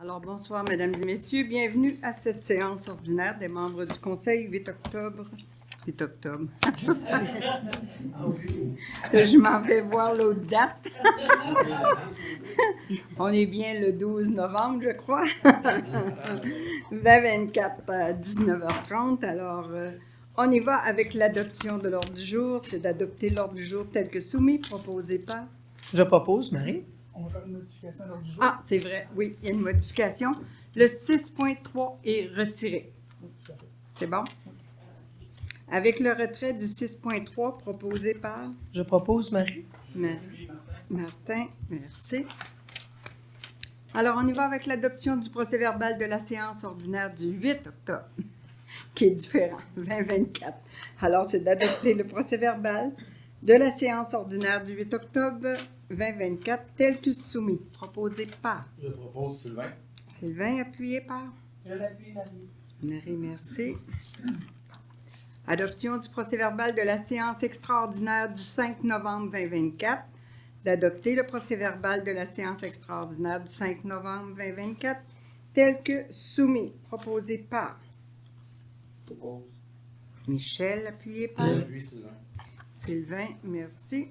Alors, bonsoir, mesdames et messieurs. Bienvenue à cette séance ordinaire des membres du Conseil 8 octobre. 8 octobre. Je m'en vais voir l'autre date. On est bien le 12 novembre, je crois. 2024 à 19h30. Alors, on y va avec l'adoption de l'ordre du jour. C'est d'adopter l'ordre du jour tel que soumis, proposé par... Je propose, Marie. On va faire une modification à l'ordre du jour. Ah, c'est vrai, oui, il y a une modification. Le 6.3 est retiré. C'est bon? Avec le retrait du 6.3 proposé par Je propose, Marie. Martin, merci. Alors, on y va avec l'adoption du procès-verbal de la séance ordinaire du 8 octobre, qui est différent, 2024. Alors, c'est d'adopter le procès-verbal de la séance ordinaire du 8 octobre 2024 tel que soumis, proposé par... Je propose Sylvain. Sylvain, appuyé par... Je l'appuie, Marie. Marie, merci. Adoption du procès-verbal de la séance extraordinaire du 5 novembre 2024. D'adopter le procès-verbal de la séance extraordinaire du 5 novembre 2024 tel que soumis, proposé par... Propose. Michel, appuyé par... Lui, Sylvain. Sylvain, merci.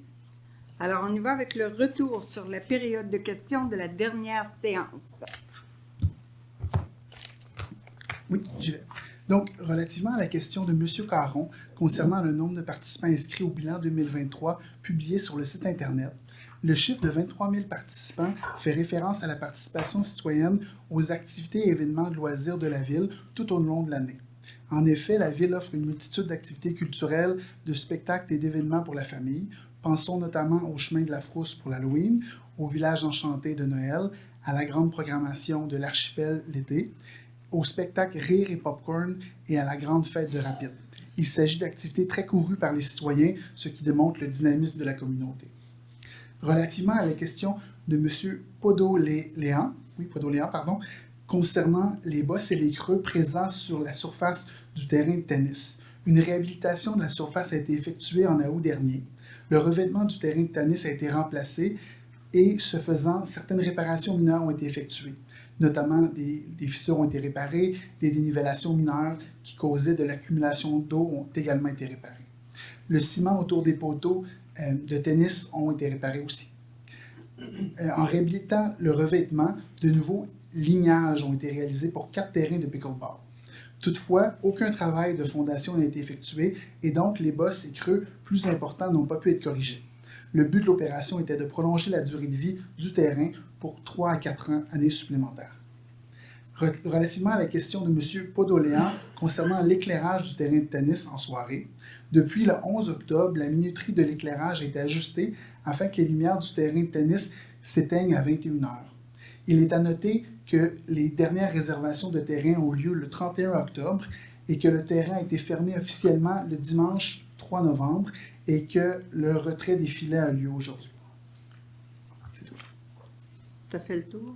Alors, on y va avec le retour sur la période de questions de la dernière séance. Oui, j'y vais. Donc, relativement à la question de M. Caron concernant le nombre de participants inscrits au bilan 2023 publié sur le site Internet, le chiffre de 23 000 participants fait référence à la participation citoyenne aux activités et événements de loisirs de la Ville tout au long de l'année. En effet, la Ville offre une multitude d'activités culturelles, de spectacles et d'événements pour la famille. Pensons notamment au chemin de la Frousse pour l'Halloween, au village enchanté de Noël, à la grande programmation de l'archipel l'été, au spectacle Rire et Popcorn et à la grande fête de Rapide. Il s'agit d'activités très courues par les citoyens, ce qui démontre le dynamisme de la communauté. Relativement à la question de M. Podoléan, concernant les bosses et les creux présents sur la surface du terrain de tennis. Une réhabilitation de la surface a été effectuée en août dernier. Le revêtement du terrain de tennis a été remplacé et, ce faisant, certaines réparations mineures ont été effectuées. Notamment, des fissures ont été réparées, des dénivellations mineures qui causaient de l'accumulation d'eau ont également été réparées. Le ciment autour des poteaux de tennis ont été réparés aussi. En réhabilitant le revêtement, de nouveaux lignages ont été réalisés pour 4 terrains de pickleball. Toutefois, aucun travail de fondation n'a été effectué et donc les bosses et creux plus importants n'ont pas pu être corrigés. Le but de l'opération était de prolonger la durée de vie du terrain pour 3 à 4 années supplémentaires. Relativement à la question de M. Podoléan concernant l'éclairage du terrain de tennis en soirée, depuis le 11 octobre, la minuterie de l'éclairage a été ajustée afin que les lumières du terrain de tennis s'éteignent à 21 h. Il est à noter que les dernières réservations de terrain ont lieu le 31 octobre et que le terrain a été fermé officiellement le dimanche 3 novembre et que le retrait des filets a lieu aujourd'hui. C'est tout. Tu as fait le tour?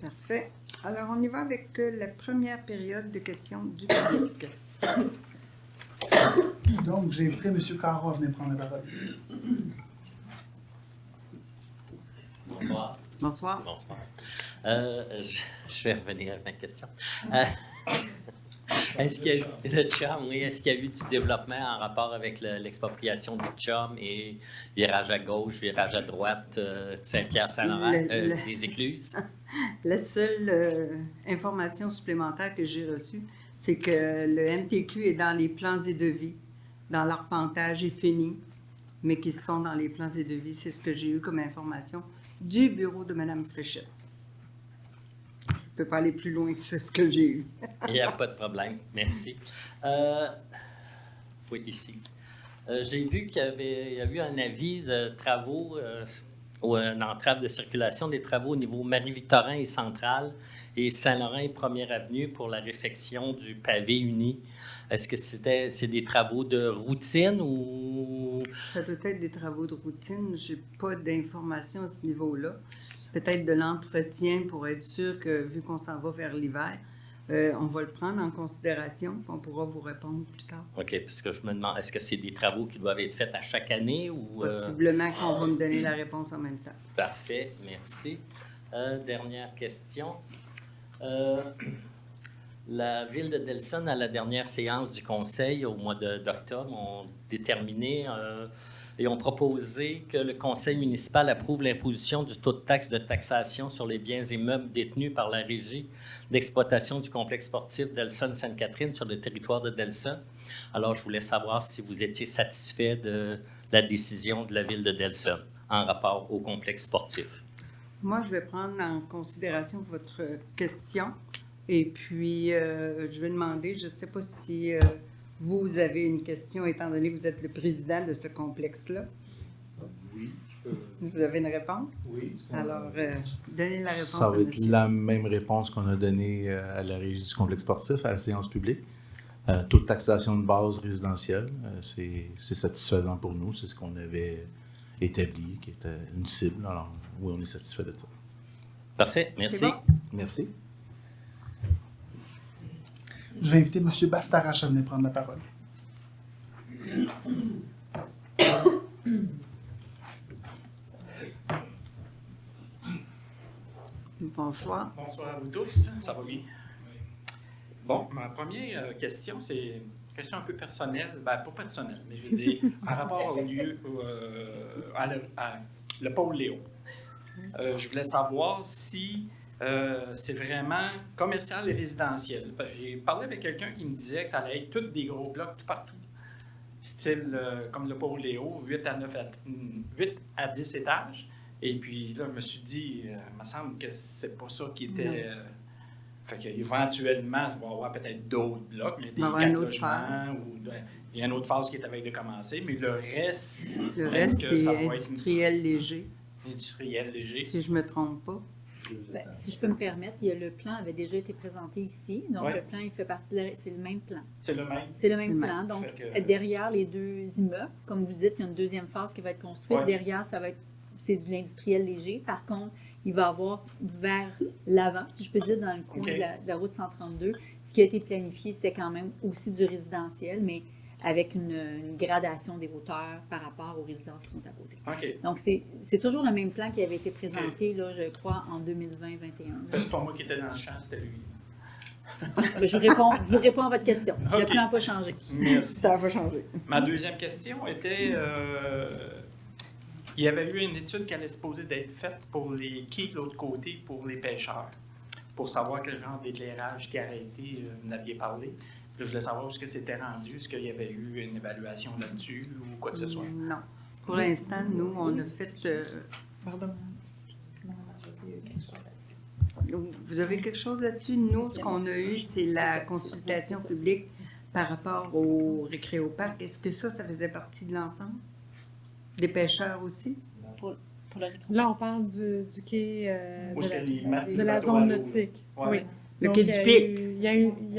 Parfait. Alors, on y va avec la première période de questions du public. Donc, j'inviterai M. Caron à venir prendre la parole. Bonsoir. Bonsoir. Bonsoir. Je vais revenir à ma question. Est-ce qu'il y a eu le CHUM, oui, est-ce qu'il y a eu du développement en rapport avec l'expropriation du CHUM et virage à gauche, virage à droite, Saint-Pierre-Saint-Laurent, les écluses? La seule information supplémentaire que j'ai reçue, c'est que le MTQ est dans les plans et devis, dans l'arpentage est fini, mais qu'ils sont dans les plans et devis. C'est ce que j'ai eu comme information du bureau de Mme Fréchette. Je ne peux pas aller plus loin que c'est ce que j'ai eu. Il n'y a pas de problème. Merci. Oui, ici. J'ai vu qu'il y a eu un avis de travaux ou une entrave de circulation des travaux au niveau Marie-Victorin et Centrale et Saint-Laurent et Première Avenue pour la réfection du pavé uni. Est-ce que c'est des travaux de routine ou... Ça peut être des travaux de routine. Je n'ai pas d'informations à ce niveau-là. Peut-être de l'entretien pour être sûr que, vu qu'on s'en va vers l'hiver, on va le prendre en considération et on pourra vous répondre plus tard. OK, parce que je me demande, est-ce que c'est des travaux qui doivent être faits à chaque année ou... Possiblement qu'on va me donner la réponse en même temps. Parfait, merci. Dernière question. La ville de Delson, à la dernière séance du conseil au mois d'octobre, ont déterminé et ont proposé que le conseil municipal approuve l'imposition du taux de taxe de taxation sur les biens et meubles détenus par la régie d'exploitation du complexe sportif Delson-Sainte-Catherine sur le territoire de Delson. Alors, je voulais savoir si vous étiez satisfait de la décision de la ville de Delson en rapport au complexe sportif. Moi, je vais prendre en considération votre question et puis je vais demander, je ne sais pas si vous avez une question, étant donné que vous êtes le président de ce complexe-là. Oui, je peux. Vous avez une réponse? Oui. Alors, donnez la réponse Ça à va être monsieur. la même réponse qu'on a donnée à la régie du complexe sportif, à la séance publique. Taux de taxation de base résidentielle, c'est satisfaisant pour nous. C'est ce qu'on avait établi, qui était une cible. Alors, oui, on est satisfait de ça. Parfait, merci. C'est bon? Merci. Je vais inviter M. Bastarache à venir prendre la parole. Bonsoir. Bonsoir à vous tous, ça va bien? Bon, ma première question, c'est une question un peu personnelle, ben pas personnelle, mais je veux dire, en rapport au lieu, le pôle Léo. Je voulais savoir si c'est vraiment commercial et résidentiel. Parce que j'ai parlé avec quelqu'un qui me disait que ça allait être tous des gros blocs tout partout, style comme le pôle Léo, 8 à 10 étages. Et puis là, je me suis dit, il me semble que c'est pas ça qui était. Fait qu'éventuellement, il va y avoir peut-être d'autres blocs, mais des Il va y avoir 4 une autre logements. phase. Il y a une autre phase qui est avec de commencer, mais le reste, Le est-ce reste, que ça c'est va être industriel léger, industriel léger? si je ne me trompe pas. Ben, si je peux me permettre, le plan avait déjà été présenté ici. Donc, Ouais. le plan, il fait partie c'est le même plan. C'est le même. C'est le C'est même le plan. Donc, Fait que- derrière les deux immeubles, comme vous dites, il y a une deuxième phase qui va être construite. Ouais. Derrière, c'est de l'industriel léger. Par contre, il va y avoir vers l'avant, si je peux dire, dans le coin OK. de la route 132. Ce qui a été planifié, c'était quand même aussi du résidentiel, mais avec une gradation des hauteurs par rapport aux résidences qui sont à côté. OK. Donc, c'est toujours le même plan qui avait été présenté, là, je crois, en 2020-2021. C'est pas moi qui étais dans le champ, c'était lui. Ben, je vous réponds à votre question. Le OK. plan n'a pas changé. Merci. Ça va changer. Ma deuxième question était, il y avait eu une étude qui allait supposer d'être faite pour les quais de l'autre côté, pour les pêcheurs, pour savoir quel genre d'éclairage qui aurait été, vous n'aviez parlé. Puis je voulais savoir où est-ce que c'était rendu, est-ce qu'il y avait eu une évaluation là-dessus ou quoi que ce soit. Non. Pour l'instant, nous, on a fait... Pardon. Vous avez quelque chose là-dessus? Nous, ce qu'on a eu, c'est la consultation publique par rapport au récréoparc. Est-ce que ça faisait partie de l'ensemble? Des pêcheurs aussi? Pour le Là, on parle du quai Où est-ce que les mat- de la bateaux à zone l'eau, nautique. Ouais. Oui. Le Donc, quai du Pic. Il y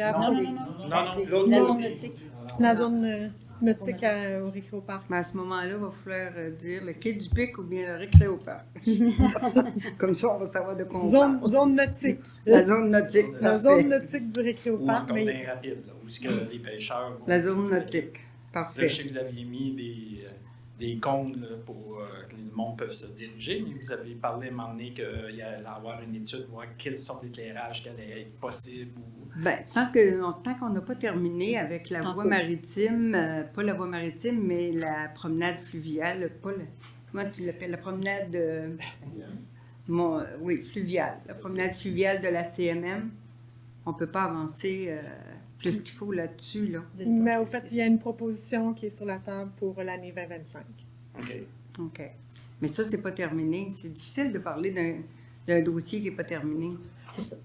a Non, l'autre La côté. zone nautique. la zone nautique au récréoparc. Mais à ce moment-là, il va falloir dire le quai du Pic ou bien le récréoparc. Comme ça, on va savoir de quoi on parle. Zone nautique. La zone nautique. La parfait. zone nautique du Ou récréoparc. encore Mais des rapides, là, où est-ce que les pêcheurs vont- La zone nautique. Là, Parfait. je sais que vous aviez mis des comptes là, pour que le monde puisse se diriger, mais vous avez parlé à un moment donné qu'il allait avoir une étude, voir quelle sorte d'éclairage qui allait être possible. Ben, tant qu'on n'a pas terminé avec la En voie cours. maritime, pas la voie maritime, mais la promenade fluviale, comment tu l'appelles, la promenade oui, fluviale, la promenade fluviale de la CMM, on ne peut pas avancer plus qu'il faut là-dessus, là. Mais au fait, il y a une proposition qui est sur la table pour l'année 2025. OK. OK. Mais ça, c'est pas terminé. C'est difficile de parler d'un dossier qui n'est pas terminé. C'est ça.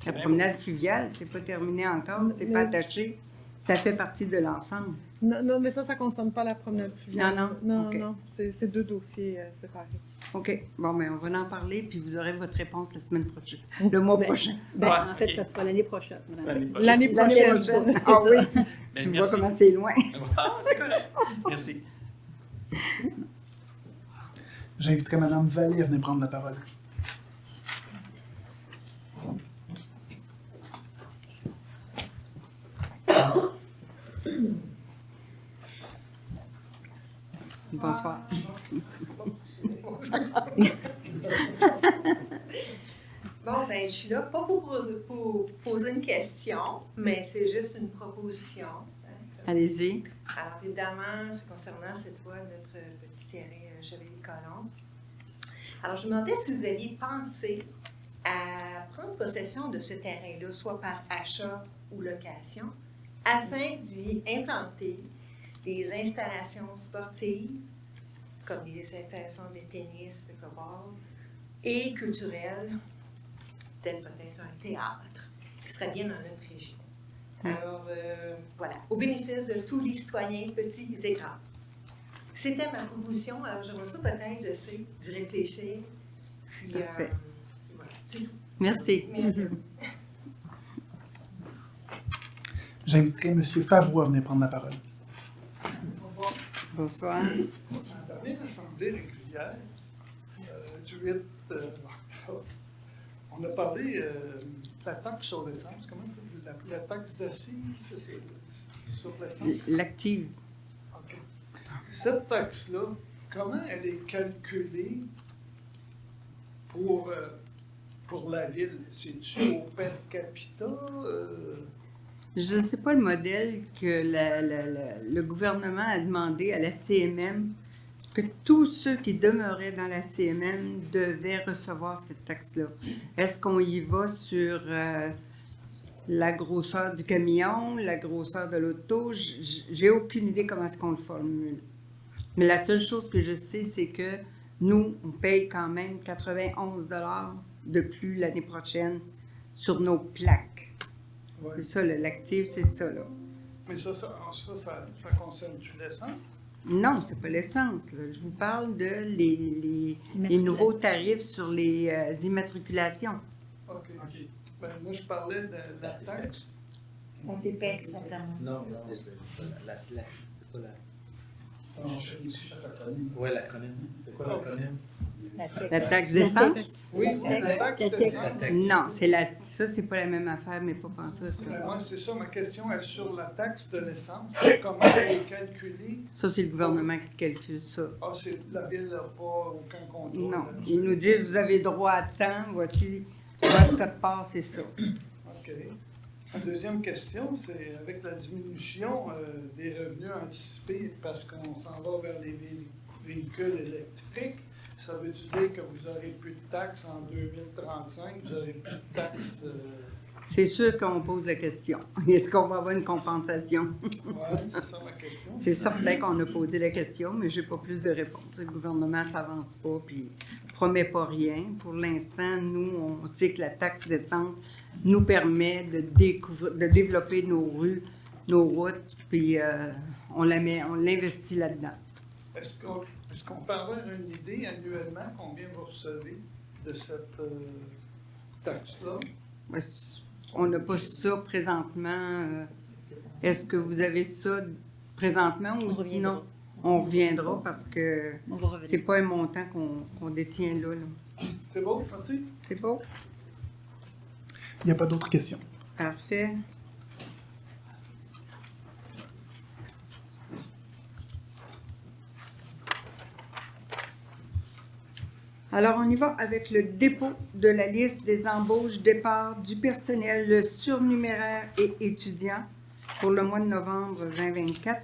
La promenade fluviale, c'est pas terminé encore, c'est pas attaché. Ça fait partie de l'ensemble. Non, mais ça ne concerne pas la promenade fluviale. Non, Non, OK. non. C'est deux dossiers séparés. OK. Bon, mais on va en parler, puis vous aurez votre réponse la semaine prochaine. Le mois prochain. Ben, Ouais, en fait, ok. ça sera l'année prochaine. madame. L'année prochaine. L'année prochaine. Ah oui. Ben, Tu vois merci. comment c'est loin. Ah, c'est correct. Merci. J'inviterai Mme Vallée à venir prendre la parole. Bonsoir. matin. Je suis là, pas pour poser une question, mais c'est juste une proposition. Hein. Allez-y. Alors, évidemment, c'est concernant cette fois notre petit terrain Chevalier-Colomb. Alors, je me demandais si vous aviez pensé à prendre possession de ce terrain-là, soit par achat ou location, afin d'y implanter des installations sportives, comme des installations de tennis, pickleball, et culturelles, tel peut-être un théâtre, qui serait bien dans notre région. Alors, voilà, au bénéfice de tous les citoyens, petits et grands. C'était ma proposition, alors j'aimerais ça peut-être, je sais, d'y réfléchir. Puis, Parfait. voilà, c'est tout. Merci. Merci. J'inviterai M. Favreau à venir prendre la parole. Bonsoir. La dernière assemblée régulière, du 8, on a parlé de la taxe sur l'essence. Comment ça s'appelle? La taxe d'assises sur l'essence? L'active. OK. Cette taxe-là, comment elle est calculée pour la ville? C'est-tu au per capita? Je ne sais pas le modèle que le gouvernement a demandé à la CMM que tous ceux qui demeuraient dans la CMM devaient recevoir cette taxe-là. Est-ce qu'on y va sur la grosseur du camion, la grosseur de l'auto? J'ai aucune idée comment est-ce qu'on le formule. Mais la seule chose que je sais, c'est que nous, on paye quand même 91 $ de plus l'année prochaine sur nos plaques. Ouais. C'est ça, l'actif, c'est ça, là. Mais ça concerne-tu l'essence? Non, c'est pas l'essence, là. Je vous parle de les nouveaux tarifs sur les immatriculations. OK. Ben, moi, je parlais de la taxe. On dépexe, exactement. Non, c'est pas la... Oui, Ouais, l'acronyme. C'est quoi l'acronyme? La taxe d'essence? la taxe d'essence. Non, ça, c'est pas la même affaire, mais pas pantoute. Ben, moi, c'est ça, ma question est sur la taxe de l'essence. Comment elle est calculée? Ça, c'est le gouvernement qui calcule ça. Ah, la ville n'a pas aucun contrôle. Non, là-dessus. il nous dit, vous avez droit à temps, voici votre code-part, c'est ça. OK. La deuxième question, c'est avec la diminution des revenus anticipés, parce qu'on s'en va vers les véhicules électriques, ça veut-tu dire que vous n'aurez plus de taxes en 2035, vous n'aurez plus de taxes C'est sûr qu'on pose la question. Est-ce qu'on va avoir une compensation? Oui, c'est ça ma question. C'est certain qu'on a posé la question, mais je n'ai pas plus de réponse. Le gouvernement ne s'avance pas, puis ne promet pas rien. Pour l'instant, nous, on sait que la taxe d'essence nous permet de développer nos rues, nos routes, puis on l'investit là-dedans. Est-ce qu'on peut avoir une idée annuellement combien vous recevez de cette taxe-là? On n'a pas ça présentement. Est-ce que vous avez ça présentement ou sinon on reviendra parce que c'est pas un montant qu'on détient là. C'est beau, merci. C'est beau? Il n'y a pas d'autres questions. Parfait. Alors, on y va avec le dépôt de la liste des embauches départ du personnel surnuméraire et étudiant pour le mois de novembre 2024,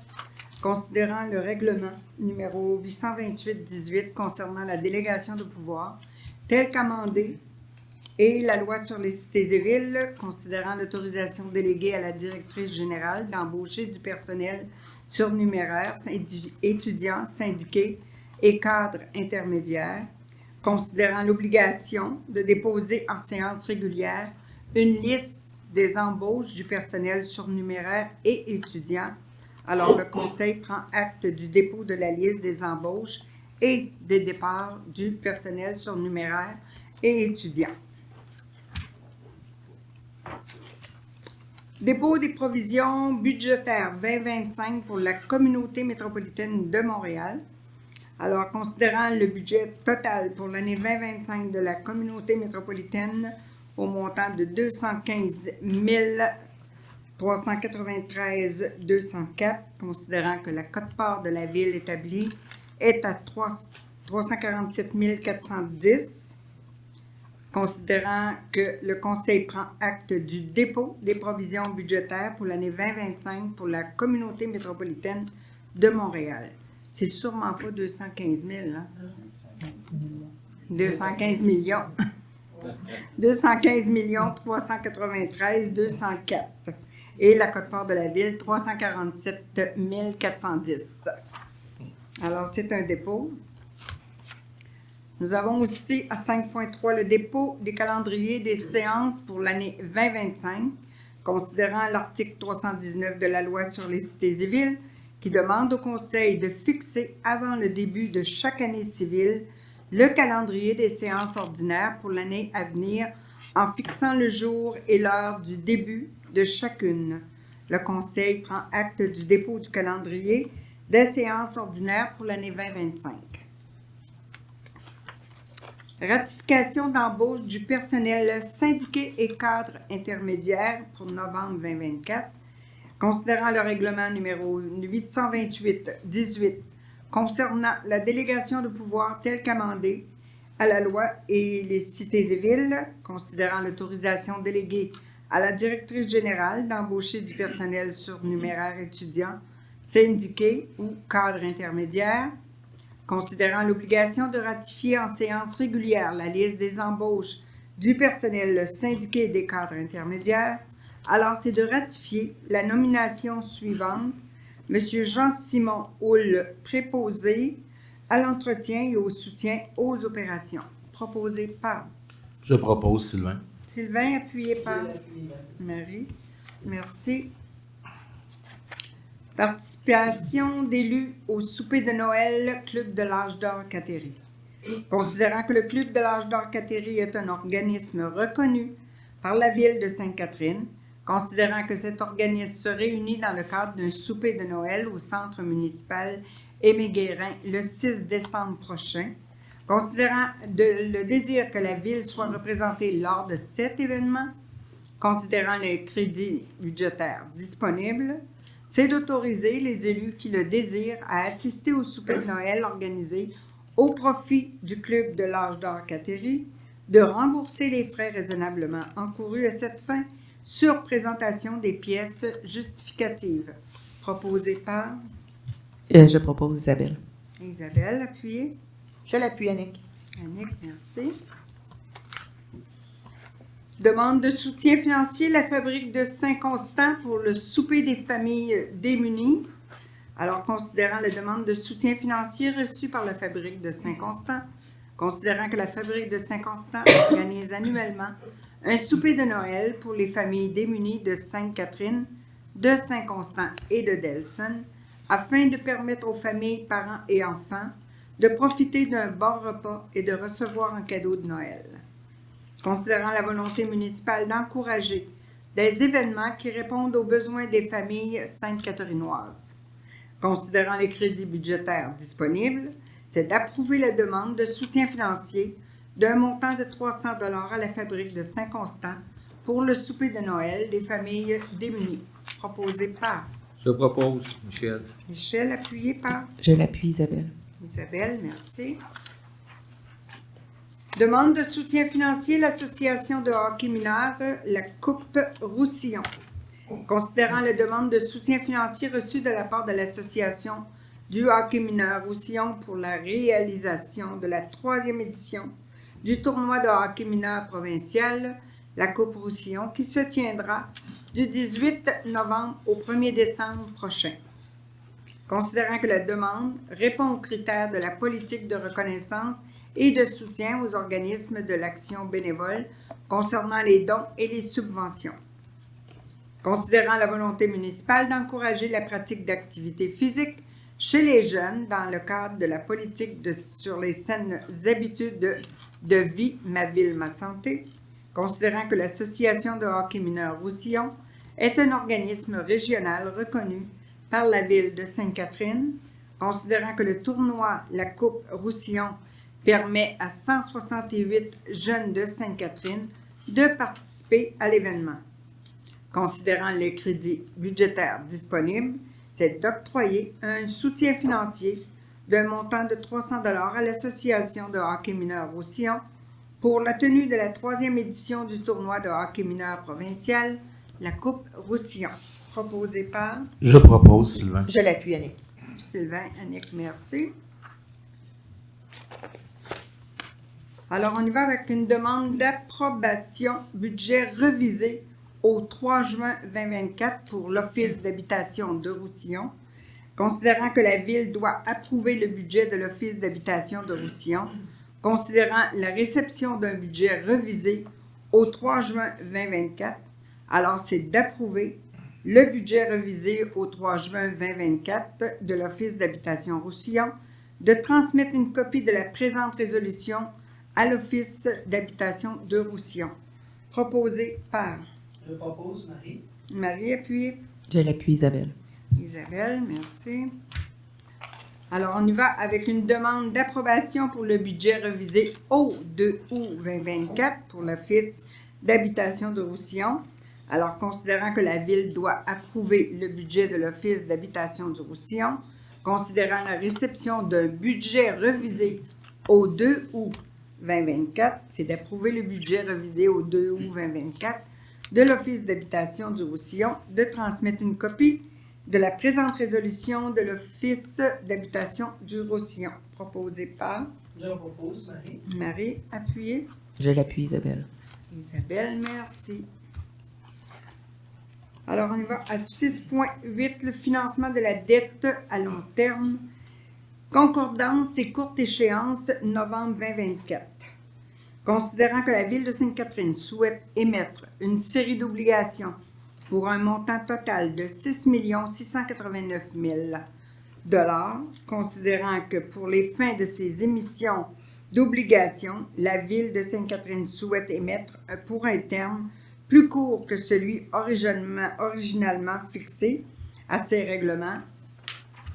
considérant le règlement numéro 828-18 concernant la délégation de pouvoir, tel qu'amendé, et la loi sur les cités et villes, considérant l'autorisation déléguée à la directrice générale d'embaucher du personnel surnuméraire, étudiants, syndiqués et cadres intermédiaires, considérant l'obligation de déposer en séance régulière une liste des embauches du personnel surnuméraire et étudiant. Alors, le Conseil prend acte du dépôt de la liste des embauches et des départs du personnel surnuméraire et étudiant. Dépôt des provisions budgétaires 2025 pour la communauté métropolitaine de Montréal. Alors, considérant le budget total pour l'année 2025 de la communauté métropolitaine au montant de 215 393 204, considérant que la quote-part de la ville établie est à 347 410, considérant que le Conseil prend acte du dépôt des provisions budgétaires pour l'année 2025 pour la communauté métropolitaine de Montréal. C'est sûrement pas 215 000, hein? 215 millions. 215 393 204. Et la quote-part de la ville, 347 410. Alors, c'est un dépôt. Nous avons aussi à 5.3 le dépôt des calendriers des séances pour l'année 2025, considérant l'article 319 de la loi sur les cités et villes, qui demande au Conseil de fixer avant le début de chaque année civile le calendrier des séances ordinaires pour l'année à venir en fixant le jour et l'heure du début de chacune. Le Conseil prend acte du dépôt du calendrier des séances ordinaires pour l'année 2025. Ratification d'embauche du personnel syndiqué et cadre intermédiaire pour novembre 2024, considérant le règlement numéro 828-18 concernant la délégation de pouvoir telle qu'amendée à la loi et les cités et villes, considérant l'autorisation déléguée à la directrice générale d'embaucher du personnel surnuméraire étudiant, syndiqué ou cadre intermédiaire, considérant l'obligation de ratifier en séance régulière la liste des embauches du personnel syndiqué et des cadres intermédiaires, alors c'est de ratifier la nomination suivante: M. Jean-Simon Houle, préposé à l'entretien et au soutien aux opérations. Proposé par... Je propose Sylvain. Sylvain, appuyé par... Marie. Merci. Participation d'élus au souper de Noël Club de l'Âge d'Or Cateri. Considérant que le Club de l'Âge d'Or Cateri est un organisme reconnu par la ville de Sainte-Catherine, considérant que cet organisme se réunit dans le cadre d'un souper de Noël au centre municipal Aimé-Guérin le 6 décembre prochain, considérant le désir que la ville soit représentée lors de cet événement, considérant les crédits budgétaires disponibles, c'est d'autoriser les élus qui le désirent à assister au souper de Noël organisé au profit du Club de l'Âge d'Or Cateri, de rembourser les frais raisonnablement encourus à cette fin sur présentation des pièces justificatives. Proposé par... Je propose Isabelle. Isabelle, appuyée. Je l'appuie, Annick. Annick, merci. Demande de soutien financier, la fabrique de Saint-Constant pour le souper des familles démunies. Alors, considérant la demande de soutien financier reçue par la fabrique de Saint-Constant, considérant que la fabrique de Saint-Constant organise annuellement un souper de Noël pour les familles démunies de Sainte-Catherine, de Saint-Constant et de Delson, afin de permettre aux familles, parents et enfants de profiter d'un bon repas et de recevoir un cadeau de Noël. Considérant la volonté municipale d'encourager des événements qui répondent aux besoins des familles sainte-catherinoises. Considérant les crédits budgétaires disponibles, c'est d'approuver la demande de soutien financier d'un montant de 300 $ à la fabrique de Saint-Constant pour le souper de Noël des familles démunies. Proposé par... Je propose, Michel. Michel, appuyé par... Je l'appuie, Isabelle. Isabelle, merci. Demande de soutien financier, l'association de hockey mineur, la Coupe Roussillon. Considérant la demande de soutien financier reçue de la part de l'association du hockey mineur Roussillon pour la réalisation de la 3e édition du tournoi de hockey mineur provincial, la Coupe Roussillon, qui se tiendra du 18 novembre au 1er décembre prochain. Considérant que la demande répond aux critères de la politique de reconnaissance et de soutien aux organismes de l'action bénévole concernant les dons et les subventions. Considérant la volonté municipale d'encourager la pratique d'activités physiques chez les jeunes dans le cadre de la politique sur les saines habitudes de vie Ma Ville, Ma Santé, considérant que l'Association de hockey mineur Roussillon est un organisme régional reconnu par la Ville de Sainte-Catherine, considérant que le tournoi La Coupe Roussillon permet à 168 jeunes de Sainte-Catherine de participer à l'événement. Considérant les crédits budgétaires disponibles, c'est d'octroyer un soutien financier d'un montant de 300 $ à l'Association de hockey mineur Roussillon pour la tenue de la 3e édition du tournoi de hockey mineur provincial, la Coupe Roussillon. Proposé par Je propose, Sylvain. Je l'appuie, Annick. Sylvain, Annick, merci. Alors, on y va avec une demande d'approbation budget revisé au 3 juin 2024 pour l'Office d'habitation de Roussillon. Considérant que la Ville doit approuver le budget de l'Office d'habitation de Roussillon, considérant la réception d'un budget revisé au 3 juin 2024, alors c'est d'approuver le budget revisé au 3 juin 2024 de l'Office d'habitation Roussillon, de transmettre une copie de la présente résolution à l'Office d'habitation de Roussillon. Proposé par Je propose, Marie. Marie, appuyée. Je l'appuie, Isabelle. Isabelle, merci. Alors, on y va avec une demande d'approbation pour le budget revisé au 2 août 2024 pour l'Office d'habitation de Roussillon. Alors, considérant que la Ville doit approuver le budget de l'Office d'habitation du Roussillon, considérant la réception d'un budget revisé au 2 août 2024, c'est d'approuver le budget revisé au 2 août 2024 de l'Office d'habitation du Roussillon, de transmettre une copie de la présente résolution de l'Office d'habitation du Roussillon. Proposé par Je propose, Marie. Marie, appuyée. Je l'appuie, Isabelle. Isabelle, merci. Alors, on y va à 6.8, le financement de la dette à long terme. Concordance et courte échéance, novembre 2024. Considérant que la Ville de Sainte-Catherine souhaite émettre une série d'obligations pour un montant total de 6 689 000 $, considérant que pour les fins de ces émissions d'obligations, la Ville de Sainte-Catherine souhaite émettre pour un terme plus court que celui originalement fixé à ces règlements,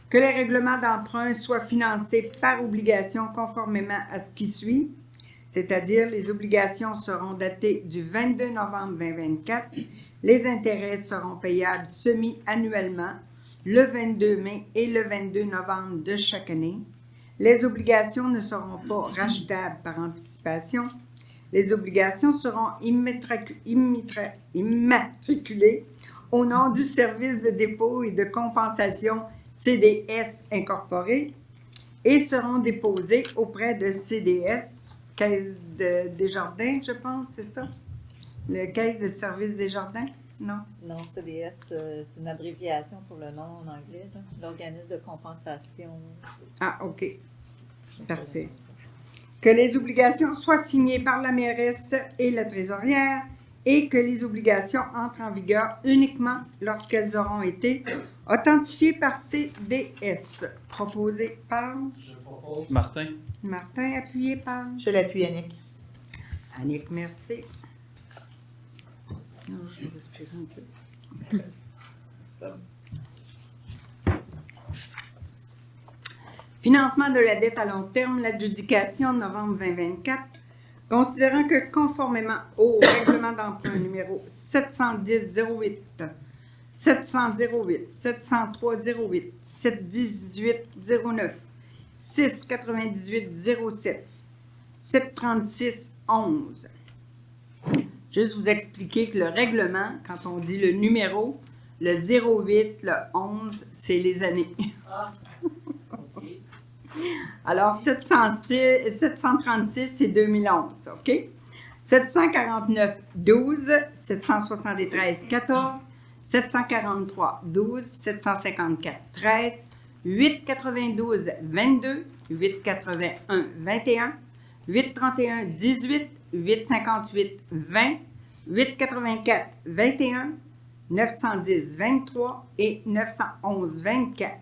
que les règlements d'emprunt soient financés par obligation conformément à ce qui suit, c'est-à-dire les obligations seront datées du 22 novembre 2024, les intérêts seront payables semi-annuellement le 22 mai et le 22 novembre de chaque année, les obligations ne seront pas rachetables par anticipation, les obligations seront immatriculées au nom du service de dépôt et de compensation CDS incorporé et seront déposées auprès de CDS, Caisse de Desjardins, je pense, c'est ça? Le Caisse de service Desjardins? Non? Non, CDS, c'est une abréviation pour le nom en anglais, là. L'organisme de compensation. Ah, OK. Parfait. Que les obligations soient signées par la mairesse et la trésorière et que les obligations entrent en vigueur uniquement lorsqu'elles auront été authentifiées par CDS. Proposé par Je propose. Martin. Martin, appuyé par Je l'appuie, Annick. Annick, merci. Non, je vais respirer un peu. Financement de la dette à long terme, l'adjudication novembre 2024. Considérant que conformément au règlement d'emprunt numéro 710-08, 700-08, 703-08, 718-09, 698-07, 736-11. Juste vous expliquer que le règlement, quand on dit le numéro, le 08, le 11, c'est les années. Alors, 736, c'est 2011, OK? 749, 12, 773, 14, 743, 12, 754, 13, 892, 22, 881, 21, 831, 18, 858, 20, 884, 21, 910, 23 et 911, 24.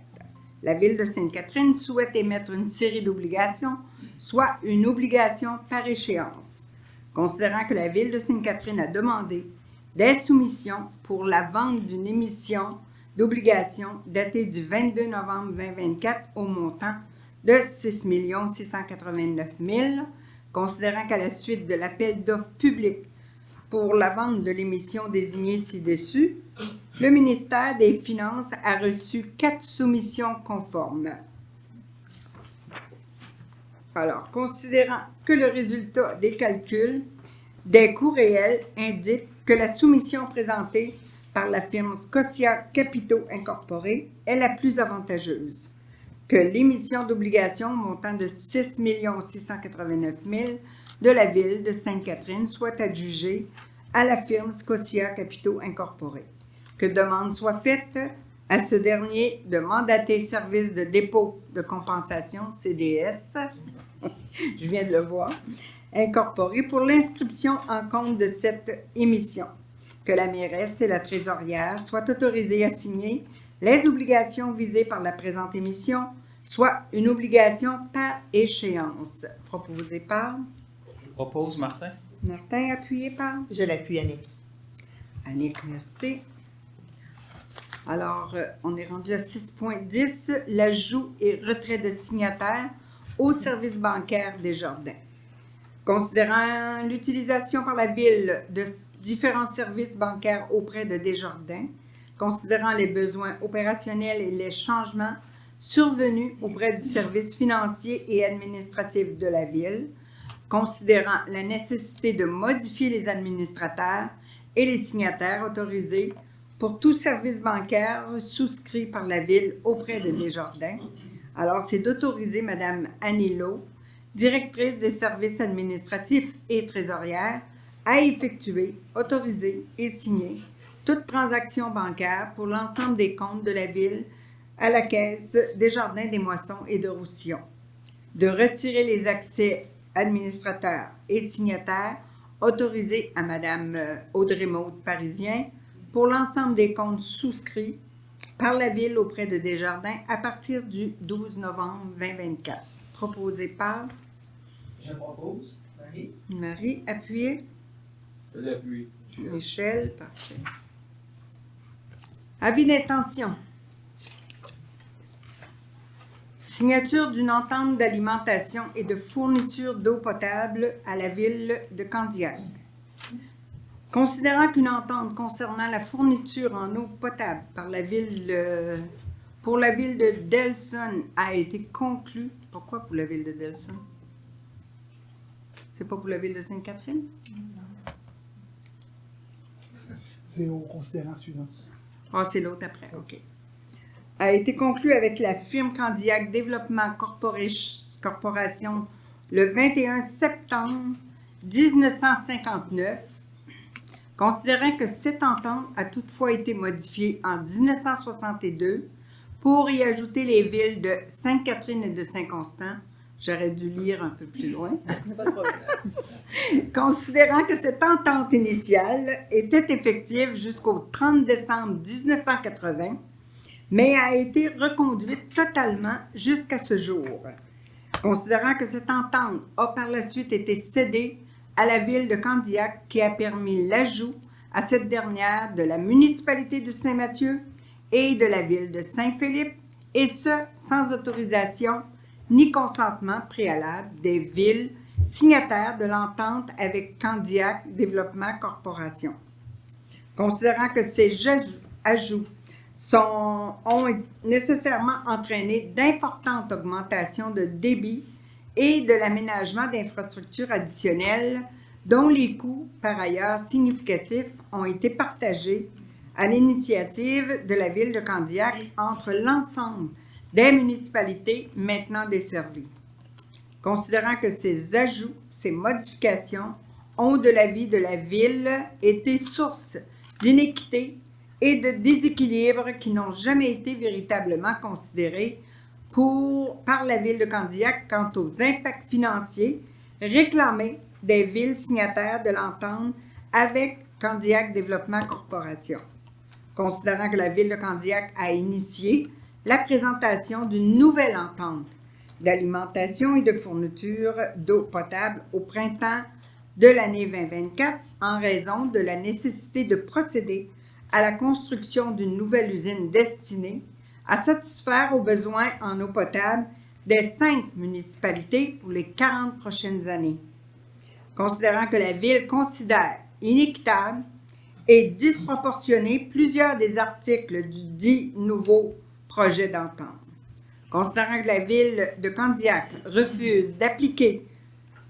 La Ville de Sainte-Catherine souhaite émettre une série d'obligations, soit une obligation par échéance. Considérant que la Ville de Sainte-Catherine a demandé des soumissions pour la vente d'une émission d'obligations datée du 22 novembre 2024 au montant de 6 689 000, considérant qu'à la suite de l'appel d'offres public pour la vente de l'émission désignée ci-dessus, le ministère des Finances a reçu 4 soumissions conformes. Alors, considérant que le résultat des calculs des coûts réels indique que la soumission présentée par la firme Scotia Capitaux Incorporée est la plus avantageuse, que l'émission d'obligations montant de 6 689 000 de la ville de Sainte-Catherine soit adjugée à la firme Scotia Capitaux Incorporée, que demande soit faite à ce dernier de mandater Service de dépôt de compensation, CDS, je viens de le voir, incorporé pour l'inscription en compte de cette émission, que la mairesse et la trésorière soient autorisées à signer les obligations visées par la présente émission, soit une obligation par échéance. Proposé par Je propose, Martin. Martin, appuyé par Je l'appuie, Annick. Annick, merci. Alors, on est rendu à 6.10, l'ajout et retrait de signataires au service bancaire Desjardins. Considérant l'utilisation par la Ville de différents services bancaires auprès de Desjardins, considérant les besoins opérationnels et les changements survenus auprès du service financier et administratif de la Ville, considérant la nécessité de modifier les administrateurs et les signataires autorisés pour tout service bancaire souscrit par la Ville auprès de Desjardins. Alors, c'est d'autoriser Mme Annie Lowe, directrice des services administratifs et trésorière, à effectuer, autoriser et signer toute transaction bancaire pour l'ensemble des comptes de la Ville à la Caisse Desjardins des Moissons et de Roussillon, de retirer les accès administrateurs et signataires autorisés à Mme Audrey Maud Parisien pour l'ensemble des comptes souscrits par la Ville auprès de Desjardins à partir du 12 novembre 2024. Proposé par Je propose, Marie. Marie, appuyé. Je l'appuie. Michel, parfait. Avis d'intention. Signature d'une entente d'alimentation et de fourniture d'eau potable à la Ville de Candiac. Considérant qu'une entente concernant la fourniture en eau potable par la ville pour la ville de Delson a été conclue. Pourquoi pour la ville de Delson? C'est pas pour la ville de Sainte-Catherine? C'est au considérant suivant. Ah, c'est l'autre après, OK. A été conclue avec la firme Candiac Développement Corporation le 21 septembre 1959. Considérant que cette entente a toutefois été modifiée en 1962 pour y ajouter les villes de Sainte-Catherine et de Saint-Constant, j'aurais dû lire un peu plus loin. Considérant que cette entente initiale était effective jusqu'au 30 décembre 1980, mais a été reconduite totalement jusqu'à ce jour. Considérant que cette entente a par la suite été cédée à la ville de Candiac qui a permis l'ajout à cette dernière de la municipalité de Saint-Mathieu et de la ville de Saint-Philippe, et ce, sans autorisation ni consentement préalable des villes signataires de l'entente avec Candiac Développement Corporation. Considérant que ces ajouts ont nécessairement entraîné d'importantes augmentations de débit et de l'aménagement d'infrastructures additionnelles dont les coûts, par ailleurs significatifs, ont été partagés à l'initiative de la ville de Candiac entre l'ensemble des municipalités maintenant desservies. Considérant que ces ajouts, ces modifications ont, de l'avis de la ville, été source d'inéquité et de déséquilibre qui n'ont jamais été véritablement considérés par la ville de Candiac quant aux impacts financiers réclamés des villes signataires de l'entente avec Candiac Développement Corporation. Considérant que la ville de Candiac a initié la présentation d'une nouvelle entente d'alimentation et de fourniture d'eau potable au printemps de l'année 2024 en raison de la nécessité de procéder à la construction d'une nouvelle usine destinée à satisfaire aux besoins en eau potable des 5 municipalités pour les 40 prochaines années. Considérant que la Ville considère inéquitable et disproportionné plusieurs des articles du dit nouveau projet d'entente. Considérant que la ville de Candiac refuse d'appliquer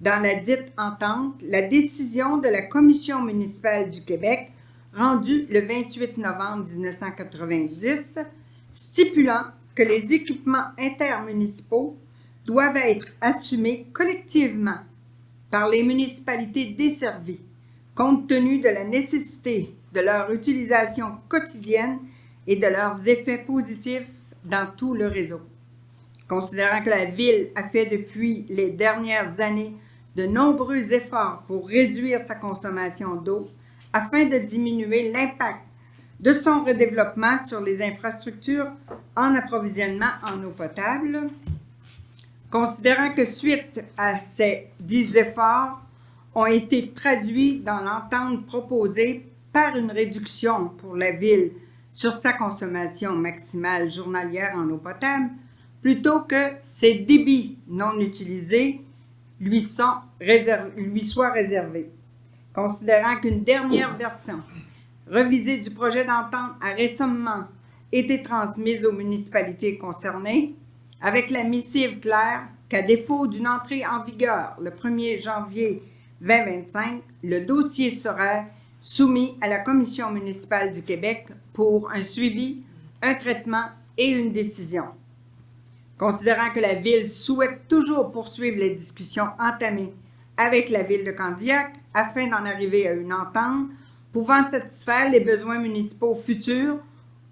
dans la dite entente la décision de la Commission municipale du Québec rendue le 28 novembre 1990, stipulant que les équipements intermunicipaux doivent être assumés collectivement par les municipalités desservies, compte tenu de la nécessité de leur utilisation quotidienne et de leurs effets positifs dans tout le réseau. Considérant que la Ville a fait depuis les dernières années de nombreux efforts pour réduire sa consommation d'eau afin de diminuer l'impact de son redéveloppement sur les infrastructures en approvisionnement en eau potable, considérant que suite à ces dits efforts ont été traduits dans l'entente proposée par une réduction pour la Ville sur sa consommation maximale journalière en eau potable, plutôt que ces débits non utilisés lui soient réservés. Considérant qu'une dernière version revisée du projet d'entente a récemment été transmise aux municipalités concernées, avec la missive claire qu'à défaut d'une entrée en vigueur le 1er janvier 2025, le dossier sera soumis à la Commission municipale du Québec pour un suivi, un traitement et une décision. Considérant que la Ville souhaite toujours poursuivre les discussions entamées avec la Ville de Candiac afin d'en arriver à une entente pouvant satisfaire les besoins municipaux futurs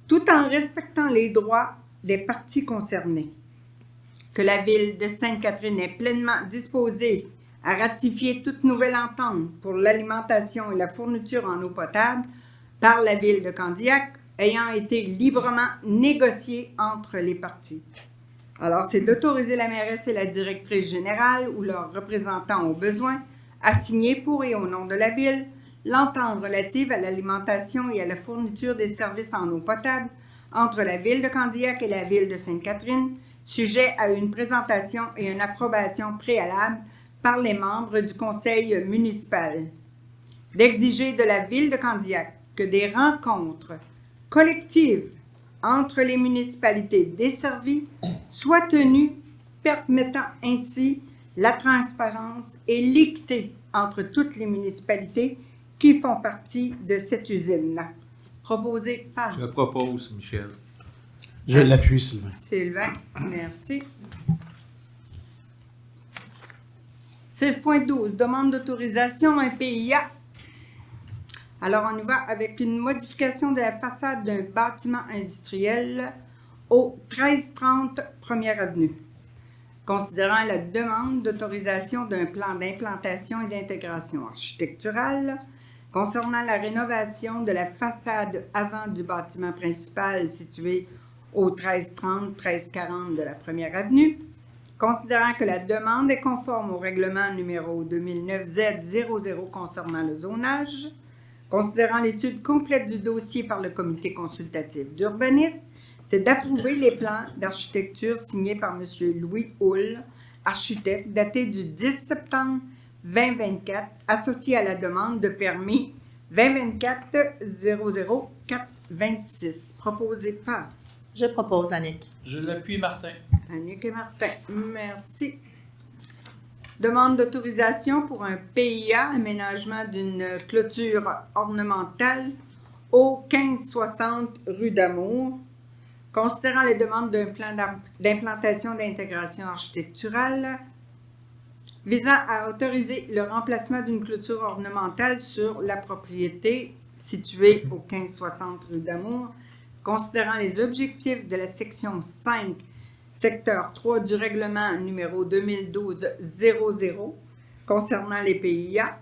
tout en respectant les droits des parties concernées. Que la Ville de Sainte-Catherine est pleinement disposée à ratifier toute nouvelle entente pour l'alimentation et la fourniture en eau potable par la Ville de Candiac ayant été librement négociée entre les parties. Alors, c'est d'autoriser la mairesse et la directrice générale ou leurs représentants au besoin à signer pour et au nom de la Ville l'entente relative à l'alimentation et à la fourniture des services en eau potable entre la Ville de Candiac et la Ville de Sainte-Catherine, sujet à une présentation et une approbation préalable par les membres du conseil municipal. D'exiger de la Ville de Candiac que des rencontres collectives entre les municipalités desservies soient tenues, permettant ainsi la transparence et l'équité entre toutes les municipalités qui font partie de cette usine. Proposé par... Je le propose, Michel. Je l'appuie, Sylvain. Sylvain, merci. 16.12, demande d'autorisation à un PIA. Alors, on y va avec une modification de la façade d'un bâtiment industriel au 1330 1er Avenue. Considérant la demande d'autorisation d'un plan d'implantation et d'intégration architecturale concernant la rénovation de la façade avant du bâtiment principal situé au 1330-1340 de la 1er Avenue, considérant que la demande est conforme au règlement numéro 2009Z00 concernant le zonage, considérant l'étude complète du dossier par le comité consultatif d'urbanisme, c'est d'approuver les plans d'architecture signés par M. Louis Hull, architecte, daté du 10 septembre 2024, associé à la demande de permis 2024-00426, proposé par... Je propose, Annick. Je l'appuie, Martin. Annick et Martin, merci. Demande d'autorisation pour un PIA, aménagement d'une clôture ornementale au 1560 rue d'Amour. Considérant les demandes d'un plan d'implantation d'intégration architecturale visant à autoriser le remplacement d'une clôture ornementale sur la propriété située au 1560 rue d'Amour, considérant les objectifs de la section 5 secteur 3 du règlement numéro 2012-00 concernant les PIA,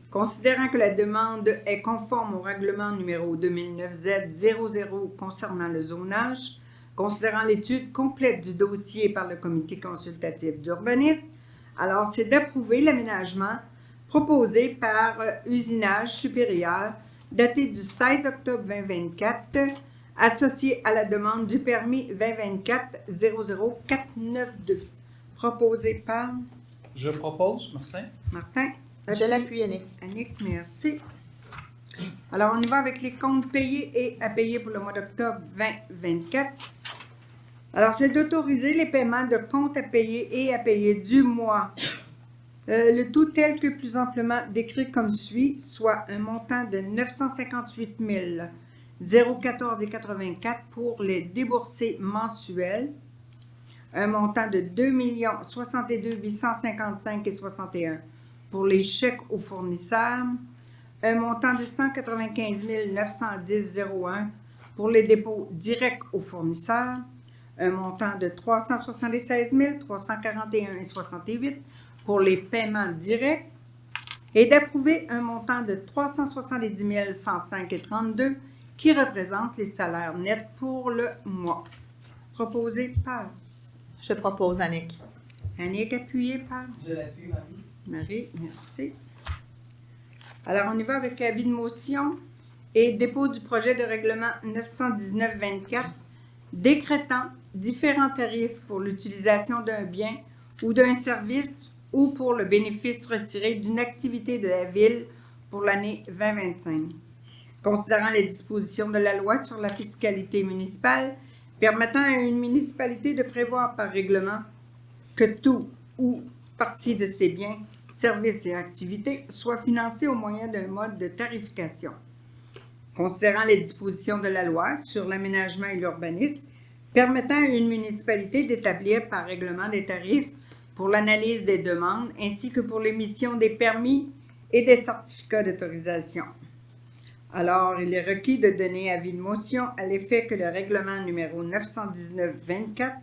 considérant que la demande est conforme au règlement numéro 2009Z00 concernant le zonage, considérant l'étude complète du dossier par le comité consultatif d'urbanisme, alors c'est d'approuver l'aménagement proposé par Usinage Supérieur daté du 16 octobre 2024 associé à la demande du permis 2024-00492, proposé par... Je propose, Martin. Martin. Je l'appuie, Annick. Annick, merci. Alors, on y va avec les comptes payés et à payer pour le mois d'octobre 2024. Alors, c'est d'autoriser les paiements de comptes à payer et à payer du mois. Le tout tel que plus amplement décrit comme suit, soit un montant de 958 014,84 pour les déboursés mensuels, un montant de 2 062 855,61 pour les chèques aux fournisseurs, un montant de 195 910,01 pour les dépôts directs aux fournisseurs, un montant de 376 341,68 pour les paiements directs et d'approuver un montant de 370 105,32 qui représente les salaires nets pour le mois. Proposé par Je propose, Annick. Annick, appuyé par Je l'appuie, Marie. Marie, merci. Alors, on y va avec avis de motion et dépôt du projet de règlement 919-24 décrétant différents tarifs pour l'utilisation d'un bien ou d'un service ou pour le bénéfice retiré d'une activité de la Ville pour l'année 2025. Considérant les dispositions de la loi sur la fiscalité municipale permettant à une municipalité de prévoir par règlement que tout ou partie de ses biens, services et activités soit financé au moyen d'un mode de tarification. Considérant les dispositions de la loi sur l'aménagement et l'urbanisme permettant à une municipalité d'établir par règlement des tarifs pour l'analyse des demandes ainsi que pour l'émission des permis et des certificats d'autorisation. Alors, il est requis de donner avis de motion à l'effet que le règlement numéro 919-24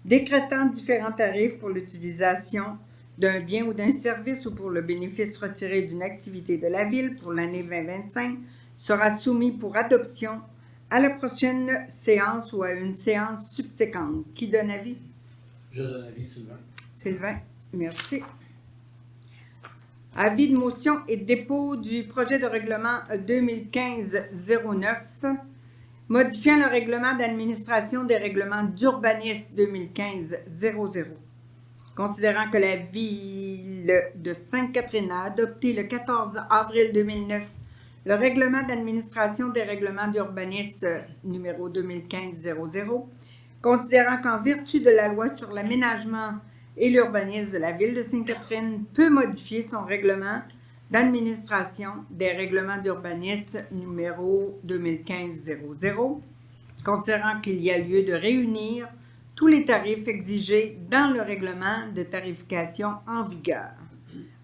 décrétant différents tarifs pour l'utilisation d'un bien ou d'un service ou pour le bénéfice retiré d'une activité de la Ville pour l'année 2025 sera soumis pour adoption à la prochaine séance ou à une séance subséquente. Qui donne avis? Je donne avis, Sylvain. Sylvain, merci. Avis de motion et dépôt du projet de règlement 2015-09 modifiant le règlement d'administration des règlements d'urbanisme 2015-00. Considérant que la Ville de Sainte-Catherine a adopté le 14 avril 2009 le règlement d'administration des règlements d'urbanisme numéro 2015-00, considérant qu'en vertu de la loi sur l'aménagement et l'urbanisme de la Ville de Sainte-Catherine peut modifier son règlement d'administration des règlements d'urbanisme numéro 2015-00, considérant qu'il y a lieu de réunir tous les tarifs exigés dans le règlement de tarification en vigueur.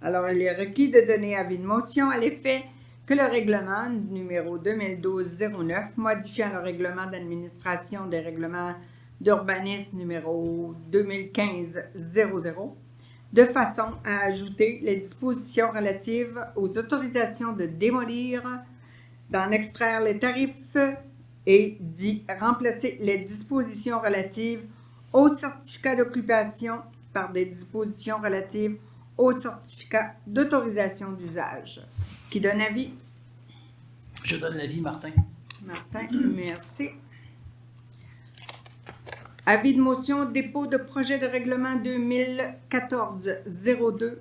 Alors, il est requis de donner avis de motion à l'effet que le règlement numéro 2012-09 modifiant le règlement d'administration des règlements d'urbanisme numéro 2015-00 de façon à ajouter les dispositions relatives aux autorisations de démolir, d'en extraire les tarifs et d'y remplacer les dispositions relatives aux certificats d'occupation par des dispositions relatives aux certificats d'autorisation d'usage. Qui donne avis? Je donne l'avis, Martin. Martin, merci. Avis de motion, dépôt de projet de règlement 2014-02,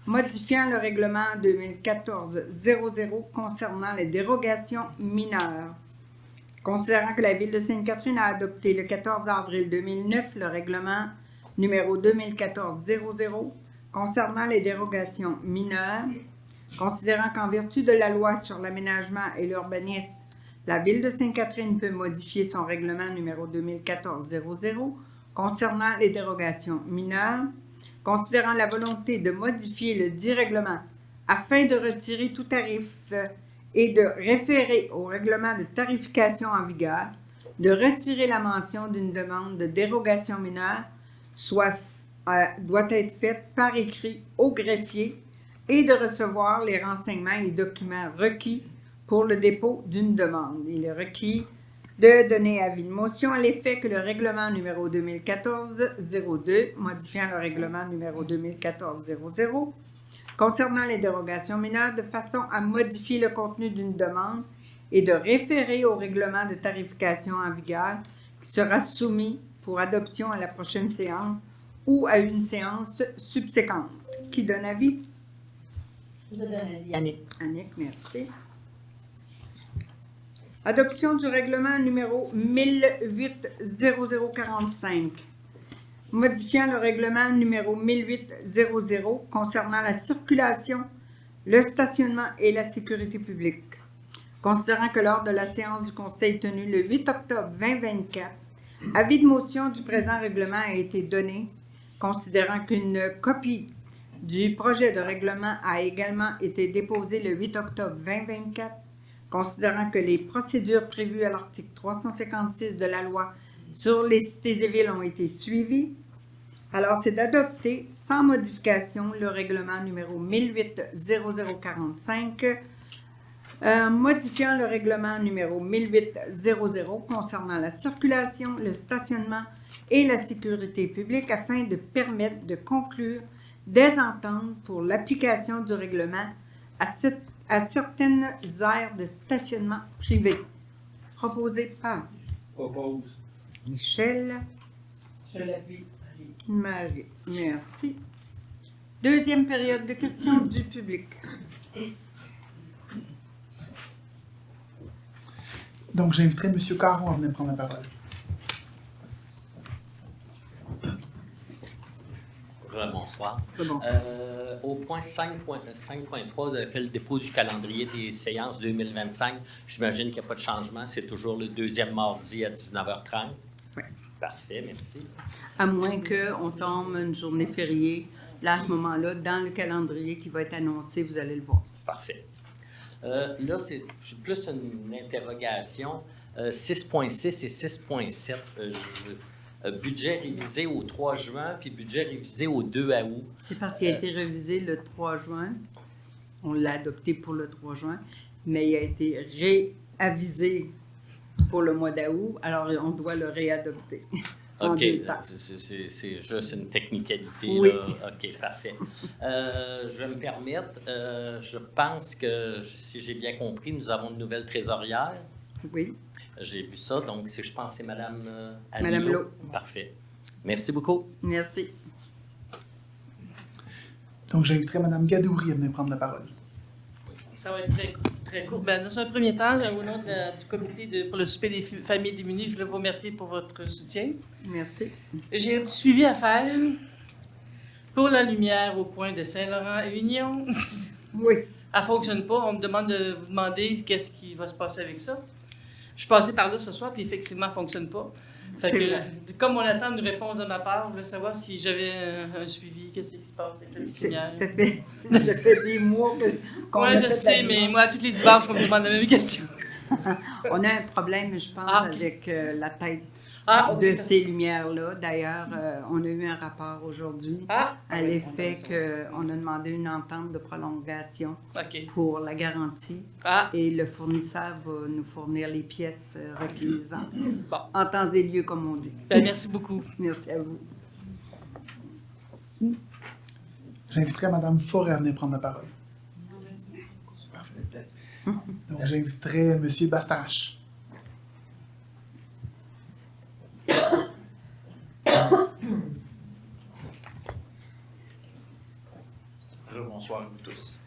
modifiant le règlement 2014-00 concernant les dérogations mineures. Considérant que la Ville de Sainte-Catherine a adopté le 14 avril 2009 le règlement numéro 2014-00 concernant les dérogations mineures, considérant qu'en vertu de la loi sur l'aménagement et l'urbanisme, la Ville de Sainte-Catherine peut modifier son règlement numéro 2014-00 concernant les dérogations mineures, considérant la volonté de modifier le dit règlement afin de retirer tout tarif et de référer au règlement de tarification en vigueur, de retirer la mention d'une demande de dérogation mineure, doit être faite par écrit au greffier et de recevoir les renseignements et documents requis pour le dépôt d'une demande. Il est requis de donner avis de motion à l'effet que le règlement numéro 2014-02, modifiant le règlement numéro 2014-00, concernant les dérogations mineures de façon à modifier le contenu d'une demande et de référer au règlement de tarification en vigueur qui sera soumis pour adoption à la prochaine séance ou à une séance subséquente. Qui donne avis? Je donne avis, Annick. Annick, merci. Adoption du règlement numéro 1008-0045, modifiant le règlement numéro 1008-00 concernant la circulation, le stationnement et la sécurité publique. Considérant que lors de la séance du Conseil tenue le 8 octobre 2024, avis de motion du présent règlement a été donné, considérant qu'une copie du projet de règlement a également été déposée le 8 octobre 2024, considérant que les procédures prévues à l'article 356 de la loi sur les cités et villes ont été suivies, alors c'est d'adopter sans modification le règlement numéro 1008-0045, modifiant le règlement numéro 1008-00 concernant la circulation, le stationnement et la sécurité publique afin de permettre de conclure des ententes pour l'application du règlement à certaines aires de stationnement privé. Proposé par Propose. Michel. Je l'appuie. Marie. Merci. Deuxième période de questions du public. Donc, j'inviterai M. Caron à venir prendre la parole. Bonsoir. C'est bon. Au point 5.3, vous avez fait le dépôt du calendrier des séances 2025. J'imagine qu'il n'y a pas de changement. C'est toujours le deuxième mardi à 19h30. Oui. Parfait, merci. À moins qu'on tombe une journée fériée. Là, à ce moment-là, dans le calendrier qui va être annoncé, vous allez le voir. Parfait. Là, c'est plus une interrogation. 6.6 et 6.7. Budget révisé au 3 juin, puis budget révisé au 2 août. C'est parce qu'il a été révisé le 3 juin. On l'a adopté pour le 3 juin, mais il a été réavisé pour le mois d'août, alors on doit le réadopter. OK, c'est juste une technicalité. Oui. Là. OK, parfait. Je vais me permettre, je pense que, si j'ai bien compris, nous avons une nouvelle trésorière. Oui. J'ai vu ça, donc je pense que c'est Mme Mme Lowe. Parfait. Merci beaucoup. Merci. Donc, j'inviterai Mme Gadouri à venir prendre la parole. Ça va être très court. Ben, dans un premier temps, au nom du comité pour le souper des familles démunies, je voulais vous remercier pour votre soutien. Merci. J'ai un petit suivi à faire pour la lumière au point de Saint-Laurent et Union. Oui. Elle ne fonctionne pas. On me demande de vous demander qu'est-ce qui va se passer avec ça. Je suis passée par là ce soir, puis effectivement, elle ne fonctionne pas. Fait que, comme on attend une réponse de ma part, je voulais savoir si j'avais un suivi, qu'est-ce qui se passe avec la petite lumière. Ça fait des mois qu'on Oui, je sais, mais moi, tous les dimanches, on me demande la même question. On a un problème, je pense, avec la tête de ces lumières-là. D'ailleurs, on a eu un rapport aujourd'hui à l'effet qu'on a demandé une entente de prolongation pour la garantie et le fournisseur va nous fournir les pièces requises en temps et lieu, comme on dit. Ben, merci beaucoup. Merci à vous. J'inviterai Mme Forêt à venir prendre la parole. Parfait. Donc, j'inviterai M. Bastarache. Bonsoir à vous tous.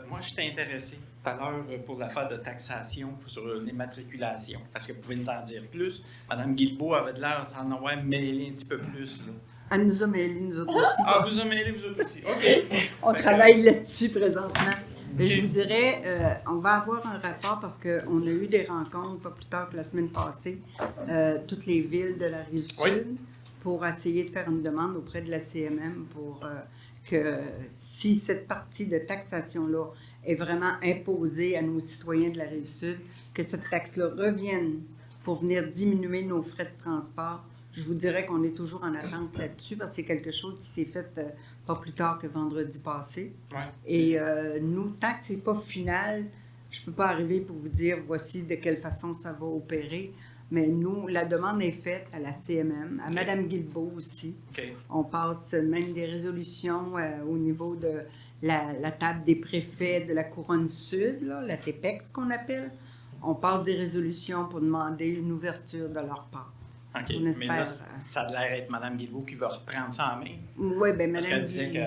Moi, j'étais intéressé tout à l'heure pour l'affaire de taxation sur l'immatriculation. Est-ce que vous pouvez nous en dire plus? Mme Guilbeault avait de l'air d'en avoir mêlé un petit peu plus. Là. Elle nous a mêlés, nous autres aussi. Ah, vous a mêlé, vous autres aussi. OK. On travaille là-dessus présentement. Mais je vous dirais, on va avoir un rapport parce qu'on a eu des rencontres pas plus tard que la semaine passée, toutes les villes de la Rive-Sud, pour essayer de faire une demande auprès de la CMM pour que si cette partie de taxation-là est vraiment imposée à nos citoyens de la Rive-Sud, que cette taxe-là revienne pour venir diminuer nos frais de transport. Je vous dirais qu'on est toujours en attente là-dessus parce que c'est quelque chose qui s'est fait pas plus tard que vendredi passé. Ouais. Et nous, tant que c'est pas final, je peux pas arriver pour vous dire voici de quelle façon ça va opérer. Mais nous, la demande est faite à la CMM, à Mme Guilbeault aussi. On passe même des résolutions au niveau de la table des préfets de la Couronne Sud, là, la TPEX qu'on appelle. On passe des résolutions pour demander une ouverture de leur part. OK. On Mais espère, là, ça a l'air d'être Mme Guilbeault qui va reprendre ça en main. Oui, bien, Mme Parce qu'elle disait que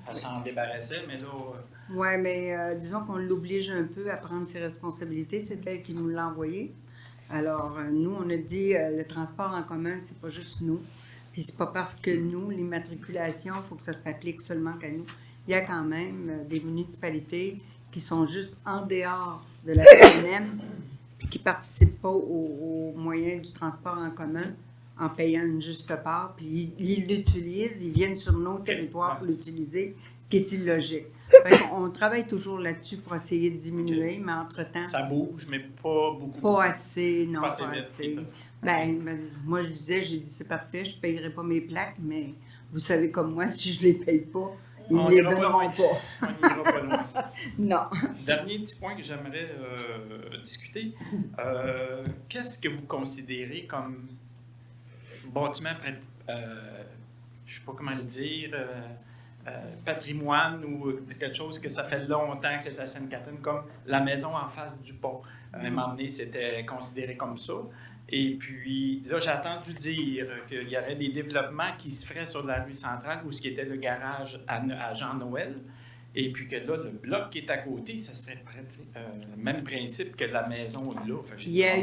Elle s'en débarrassait, mais là... Oui, mais disons qu'on l'oblige un peu à prendre ses responsabilités. C'est elle qui nous l'a envoyé. Alors, nous, on a dit le transport en commun, c'est pas juste nous. Puis c'est pas parce que nous, l'immatriculation, il faut que ça s'applique seulement qu'à nous. Il y a quand même des municipalités qui sont juste en dehors de la CNM puis qui participent pas aux moyens du transport en commun en payant une juste part. Puis ils l'utilisent, ils viennent sur nos territoires pour l'utiliser, ce qui est illogique. On travaille toujours là-dessus pour essayer de diminuer, mais entre-temps... Ça bouge, mais pas beaucoup. Pas assez, non, pas vite, assez. Ben, moi, j'ai dit, c'est parfait, je ne payerai pas mes plaques, mais vous savez comme moi, si je ne les paye pas, ils ne les donneront pas. On n'ira pas loin. Non. Dernier petit point que j'aimerais discuter. Qu'est-ce que vous considérez comme bâtiment, je ne sais pas comment le dire, patrimoine ou quelque chose que ça fait longtemps que c'est à Sainte-Catherine, comme la maison en face du pont. À un moment donné, c'était considéré comme ça. Et puis, là, j'ai entendu dire qu'il y aurait des développements qui se feraient sur la rue centrale, où ce qui était le garage à Jean-Noël. Et puis que là, le bloc qui est à côté, ça serait le même principe que la maison là. Il y a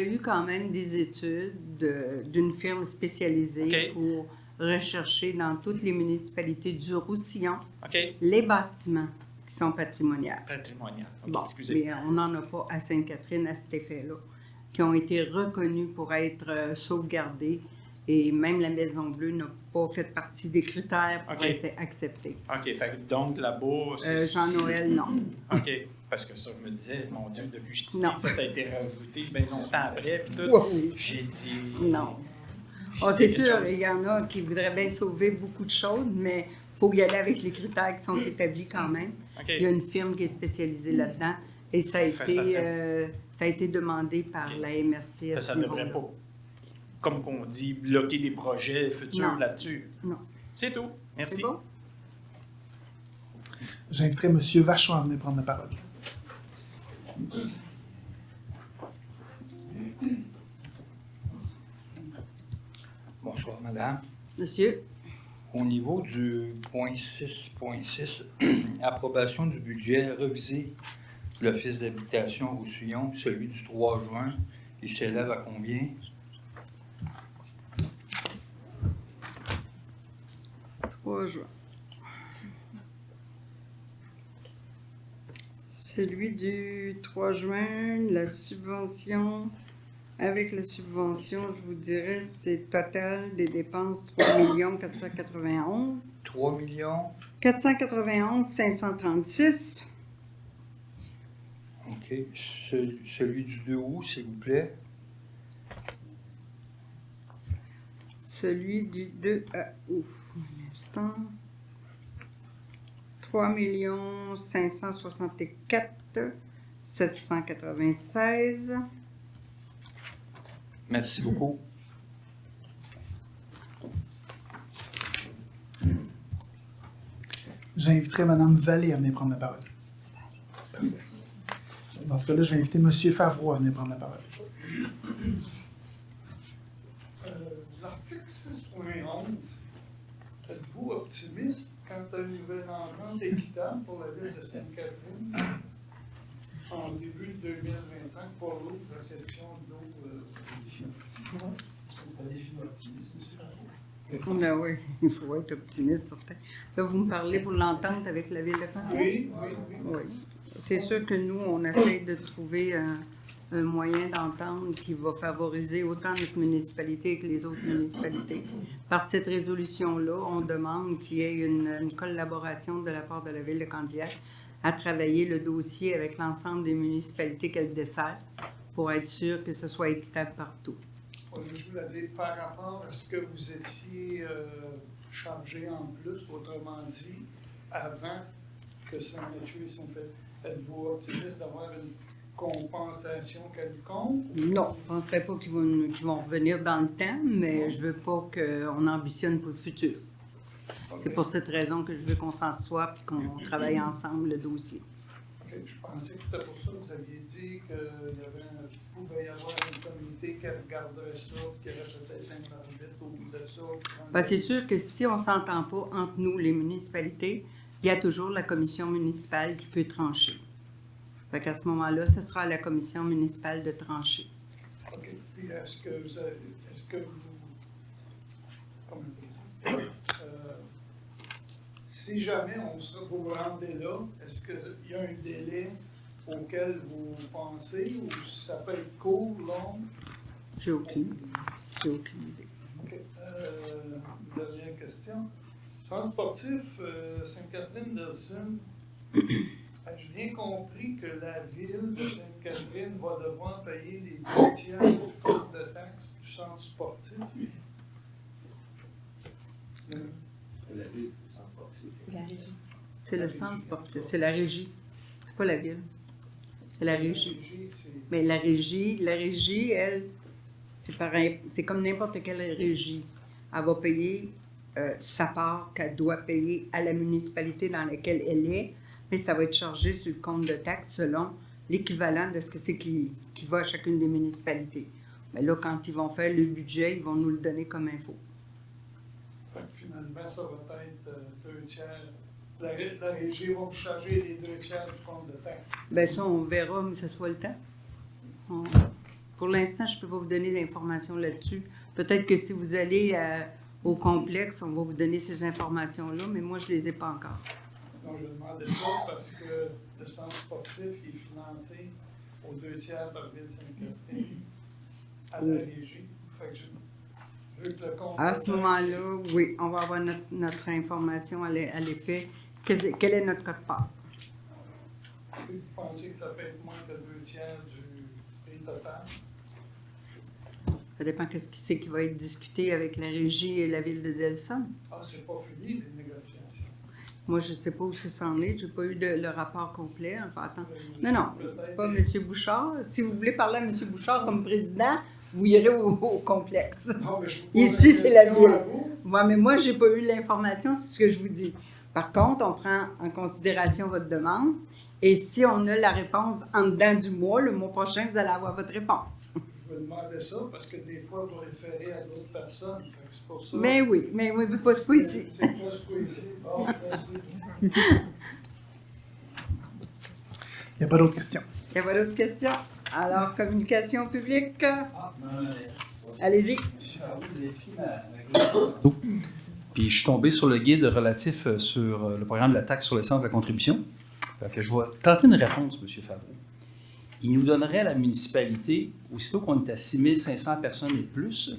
eu quand même des études d'une firme spécialisée pour rechercher dans toutes les municipalités du Roussillon les bâtiments qui sont patrimoniaux. Bon, excusez. Mais on n'en a pas à Sainte-Catherine à cet effet-là, qui ont été reconnus pour être sauvegardés. Et même la Maison Bleue n'a pas fait partie des critères pour être acceptée. OK. Donc, là-bas, c'est... Jean-Noël, non. OK. Parce que ça, je me disais, mon Dieu, depuis que je suis ici, ça a été rajouté bien longtemps après. Puis tout, j'ai dit... Non. C'est sûr, il y en a qui voudraient bien sauver beaucoup de choses, mais il faut y aller avec les critères qui sont établis quand même. Il y a une firme qui est spécialisée là-dedans et ça a été demandé par la MRC à ça ce ne devrait pas, comme on dit, bloquer des projets futurs là-dessus. Non. C'est tout. Merci. C'est bon? J'inviterai M. Vachon à venir prendre la parole. Bonsoir, madame. Monsieur. Au niveau du point 6.6, approbation du budget revisé de l'Office d'habitation Roussillon, celui du 3 juin, il s'élève à combien? Celui du 3 juin, la subvention, avec la subvention, je vous dirais, c'est total des dépenses 3 491. 3 491 536. OK. Celui du 2 août, s'il vous plaît. Celui du 2 août. Un instant. 3 564 796. Merci beaucoup. J'inviterai Mme Vallée à venir prendre la parole. Dans ce cas-là, je vais inviter M. Favreau à venir prendre la parole. L'article 6.11, êtes-vous optimiste quant à une nouvelle entente équitable pour la ville de Sainte-Catherine en début de 2025 pour l'eau, la question de l'eau Ben oui, il faut être optimiste, certain. Là, vous me parlez pour l'entente avec la ville de Candiac? Oui. C'est sûr que nous, on essaie de trouver un moyen d'entente qui va favoriser autant notre municipalité que les autres municipalités. Par cette résolution-là, on demande qu'il y ait une collaboration de la part de la ville de Candiac à travailler le dossier avec l'ensemble des municipalités qu'elle dessert pour être sûr que ce soit équitable partout. Je voulais dire par rapport à ce que vous étiez chargé en plus, autrement dit, avant que Saint-Mathieu ait son fait. Êtes-vous optimiste d'avoir une compensation quelconque? Non, je ne penserais pas qu'ils vont revenir dans le temps, mais je ne veux pas qu'on ambitionne pour le futur. Okay. C'est pour cette raison que je veux qu'on s'en soit et qu'on travaille ensemble le dossier. OK, je pensais que c'était pour ça que vous aviez dit qu'il pouvait y avoir une communauté qui regarderait ça, qui aurait peut-être un arbitre au bout de ça. Ben, c'est sûr que si on ne s'entend pas entre nous, les municipalités, il y a toujours la commission municipale qui peut trancher. Fait qu'à ce moment-là, ce sera à la commission municipale de trancher. OK. Puis est-ce que vous comment dire? Si jamais vous vous rendez là, est-ce qu'il y a un délai auquel vous pensez ou ça peut être court, long? J'ai aucune idée. OK. Dernière question. Centre sportif Sainte-Catherine-Delson, ai-je bien compris que la ville de Sainte-Catherine va devoir payer les 2 tiers du compte de taxes du centre sportif? La ville, c'est centre sportif. C'est la régie. C'est le centre sportif, c'est la régie. C'est pas la ville. C'est la régie. Mais la régie, elle, c'est pareil, c'est comme n'importe quelle régie. Elle va payer sa part qu'elle doit payer à la municipalité dans laquelle elle est, mais ça va être chargé sur le compte de taxes selon l'équivalent de ce que c'est qui va à chacune des municipalités. Mais là, quand ils vont faire le budget, ils vont nous le donner comme info. Fait que finalement, ça va être 2 tiers. La régie va vous charger les 2 tiers du compte de taxes. Bien, ça, on verra, mais ce soit le temps. Pour l'instant, je ne peux pas vous donner d'informations là-dessus. Peut-être que si vous allez au complexe, on va vous donner ces informations-là, mais moi, je ne les ai pas encore. Donc, je demandais ça parce que le centre sportif est financé aux 2 tiers par Ville Sainte-Catherine à la régie. Fait que je veux que le compte À ce moment-là, oui, on va avoir notre information à l'effet. Quel est notre code-part? Vous pensez que ça peut être moins que 2 tiers du prix total? Ça dépend de ce qui va être discuté avec la régie et la ville de Delson. Ah, c'est pas fini, les négociations. Moi, je ne sais pas où ça s'en est. Je n'ai pas eu le rapport complet. Enfin, attends. Non, c'est pas M. Bouchard. Si vous voulez parler à M. Bouchard comme président, vous irez au complexe. Non, mais Ici, c'est la ville. Ouais, mais moi, je n'ai pas eu l'information, c'est ce que je vous dis. Par contre, on prend en considération votre demande. Et si on a la réponse en dedans du mois, le mois prochain, vous allez avoir votre réponse. Je vous demandais ça parce que des fois, vous référez à d'autres personnes. C'est pour ça. Mais oui, mais pas ici. C'est pas ici. Bon, merci. Il n'y a pas d'autres questions. Il n'y a pas d'autres questions. Alors, communication publique. Allez-y. Puis je suis tombé sur le guide relatif sur le programme de la taxe sur l'essence de la contribution. Fait que je vais tenter une réponse, M. Favreau. Il nous donnerait à la municipalité, aussitôt qu'on est à 6 500 personnes et plus,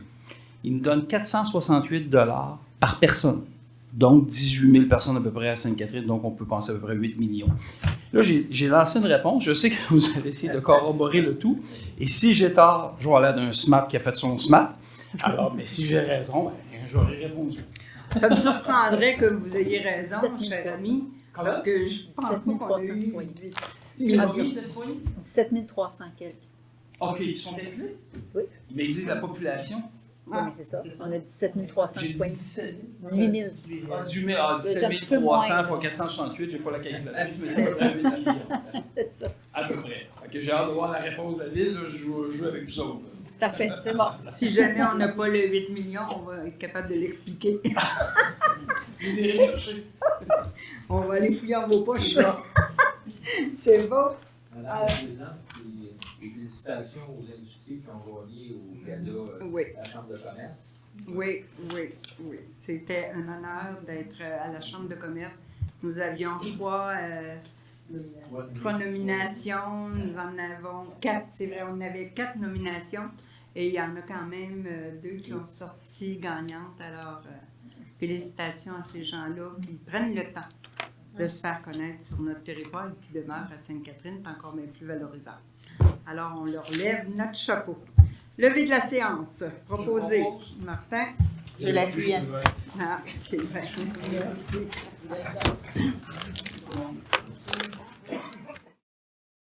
il nous donne 468 $ par personne. Donc 18 000 personnes à peu près à Sainte-Catherine, donc on peut penser à peu près 8 millions. Là, j'ai lancé une réponse. Je sais que vous allez essayer de corroborer le tout. Et si j'ai tort, je vais aller d'un SMAT qui a fait son SMAT. Alors, mais si j'ai raison, ben, j'aurais répondu. Ça me surprendrait que vous ayez raison, cher ami, parce que je pense pas qu'on a eu 17 300 quelques. OK, ils sont inclus? Oui. Mais ils disent la population. Oui, mais c'est ça. On a 17 300 J'ai dit points. 17 000. 18 000. 18 000. Ah, 17 300 fois 468, j'ai pas la calculatrice, mais c'est à peu près 8 millions. C'est ça. À peu près. Fait que j'ai hâte de voir la réponse de la ville. Là, je joue avec vous autres. Parfait, c'est bon. Si jamais on n'a pas le 8 millions, on va être capable de l'expliquer. Vous irez chercher. On va aller fouiller en vos poches. C'est beau. Madame la Présidente, les félicitations aux industries qui ont gagné au gala Oui. de la Chambre de commerce. Oui. C'était un honneur d'être à la Chambre de commerce. Nous avions trois nominations. Nous en avons 4. C'est vrai, on avait 4 nominations. Et il y en a quand même 2 qui ont sorti gagnantes. Alors, félicitations à ces gens-là qui prennent le temps de se faire connaître sur notre territoire et qui demeurent à Sainte-Catherine, c'est encore même plus valorisant. Alors, on leur lève notre chapeau. Levée de la séance. Proposé. Martin. Je l'appuie. Ah, Sylvain. Merci.